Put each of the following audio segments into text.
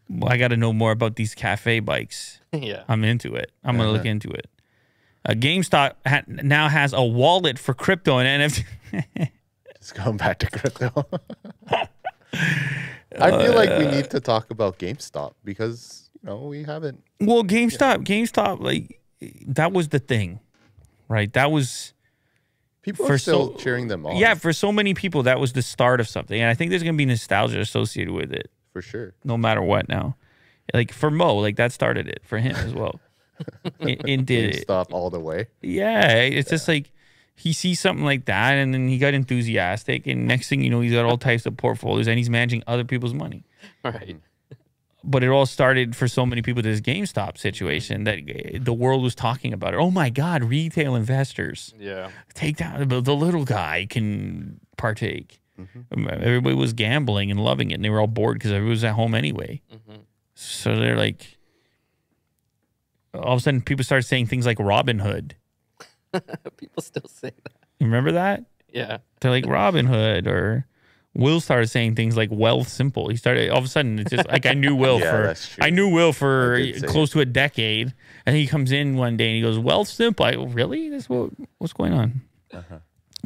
well, I got to know more about these cafe bikes. Yeah. I'm into it. I'm going to look into it. GameStop now has a wallet for crypto and NFT. Just going back to crypto. I feel like we need to talk about GameStop because, you know, we haven't. Well, GameStop, like, that was the thing, right? That was... People are still cheering them on. Yeah, for so many people, that was the start of something. And I think there's going to be nostalgia associated with it. For sure. No matter what now. Like, for Mo, like, that started it for him as well. It did it. GameStop all the way. Yeah, it's just like he sees something like that, and then he got enthusiastic, and next thing you know, he's got all types of portfolios, and he's managing other people's money. Right. But it all started for so many people, this GameStop situation, that the world was talking about it. Oh my God, retail investors. Yeah. Take down the little guy can partake. Everybody was gambling and loving it, and they were all bored because everybody was at home anyway. So they're like, all of a sudden, people started saying things like Robin Hood. People still say that. You remember that? Yeah. They're like Robin Hood, or Will started saying things like Wealth Simple. He started, all of a sudden, it's just like, I knew Will for close to a decade, and he comes in one day and he goes, Wealth Simple. I go, really? What's going on?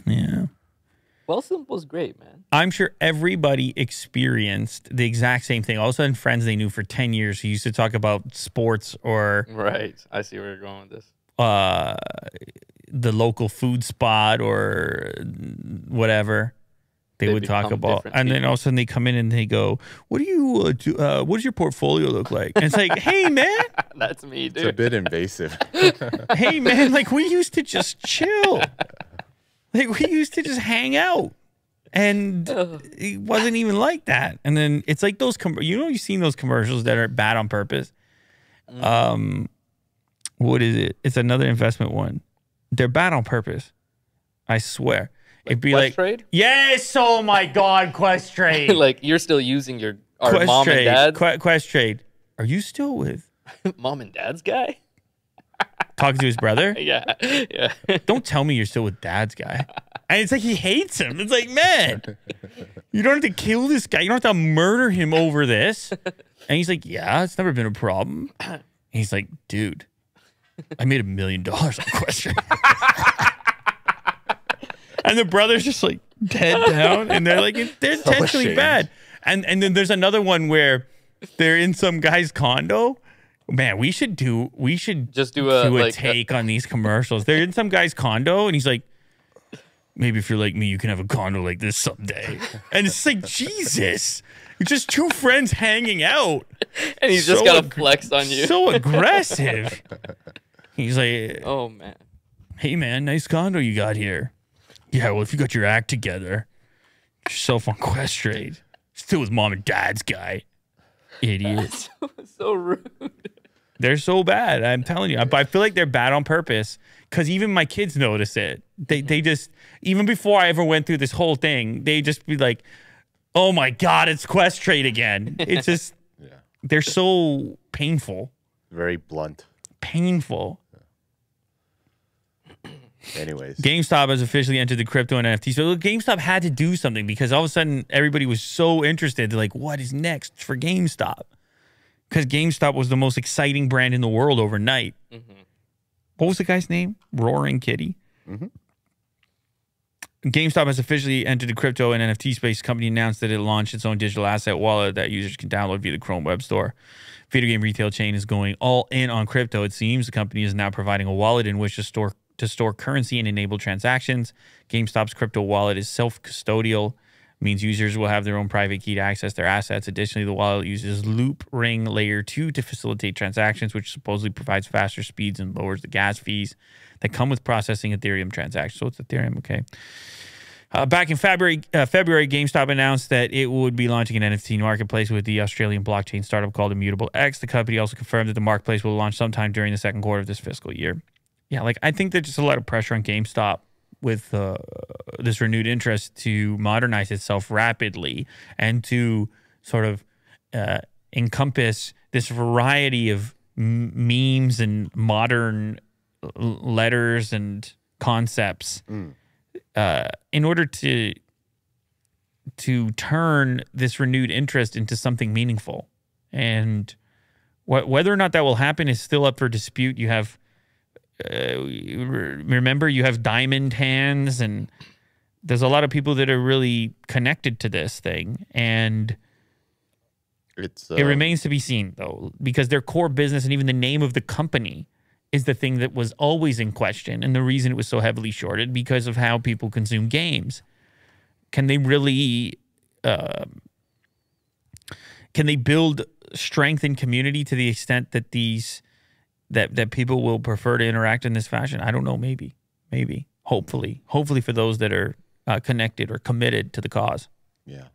Yeah. Wealth Simple's great, man. I'm sure everybody experienced the exact same thing. All of a sudden, friends they knew for 10 years who used to talk about sports or... Right. I see where you're going with this. The local food spot or whatever they would talk about. And then all of a sudden they come in and they go, what do you do? What does your portfolio look like? And it's like, hey, man. That's me, dude. It's a bit invasive. Hey, man, like we used to just chill. Like we used to just hang out. And it wasn't even like that. And then it's like those, you've seen those commercials that are bad on purpose. What is it? It's another investment one. They're bad on purpose. I swear. It'd be Quest like, Trade? Yes, oh my God, Quest Trade. Like you're still using our Quest mom Trade, and dad? Quest Trade. Are you still with? Mom and dad's guy? Talking to his brother? Yeah. Yeah. Don't tell me you're still with dad's guy. And it's like he hates him. It's like, man, you don't have to kill this guy. You don't have to murder him over this. And he's like, yeah, it's never been a problem. And he's like, dude, I made $1 million on Quest Trade. And the brother's just like dead down. And they're like, they're So intentionally ashamed. bad. And then there's another one where they're in some guy's condo. Man, we should just do a take on these commercials. They're in some guy's condo, and he's like, maybe if you're like me, you can have a condo like this someday. And it's like, Jesus, you're just two friends hanging out. And he's just got to flex on you. So aggressive. He's like, oh, man. Hey, man, nice condo you got here. Yeah, well, if you got your act together, get yourself on Quest Trade. Still with mom and dad's guy. Idiot. So rude. They're so bad. I'm telling you. But I feel like they're bad on purpose because even my kids notice it. They just, even before I ever went through this whole thing, they just be like, oh my God, it's Quest Trade again. It's just, they're so painful. Very blunt. Painful. Anyways. GameStop has officially entered the crypto and NFT. So GameStop had to do something because all of a sudden everybody was so interested. They're like, what is next for GameStop? Because GameStop was the most exciting brand in the world overnight. What was the guy's name? Roaring Kitty. GameStop has officially entered the crypto and NFT space. The company announced that it launched its own digital asset wallet that users can download via the Chrome web store. Video game retail chain is going all in on crypto. It seems the company is now providing a wallet in which to store currency and enable transactions. GameStop's crypto wallet is self-custodial, means users will have their own private key to access their assets. Additionally, the wallet uses Loop Ring Layer 2 to facilitate transactions, which supposedly provides faster speeds and lowers the gas fees that come with processing Ethereum transactions. So it's Ethereum, okay. Back in February, GameStop announced that it would be launching an NFT marketplace with the Australian blockchain startup called Immutable X. The company also confirmed that the marketplace will launch sometime during the second quarter of this fiscal year. Yeah, like I think there's just a lot of pressure on GameStop with this renewed interest to modernize itself rapidly and to sort of encompass this variety of memes and modern letters and concepts in order to turn this renewed interest into something meaningful And whether or not that will happen is still up for dispute. You have, remember, you have diamond hands, and there's a lot of people that are really connected to this thing. And it remains to be seen, though, because their core business and even the name of the company is the thing that was always in question, and the reason it was so heavily shorted because of how people consume games. Can they really can they build strength in community to the extent that that people will prefer to interact in this fashion? I don't know. Maybe. Hopefully for those that are connected or committed to the cause. Yeah.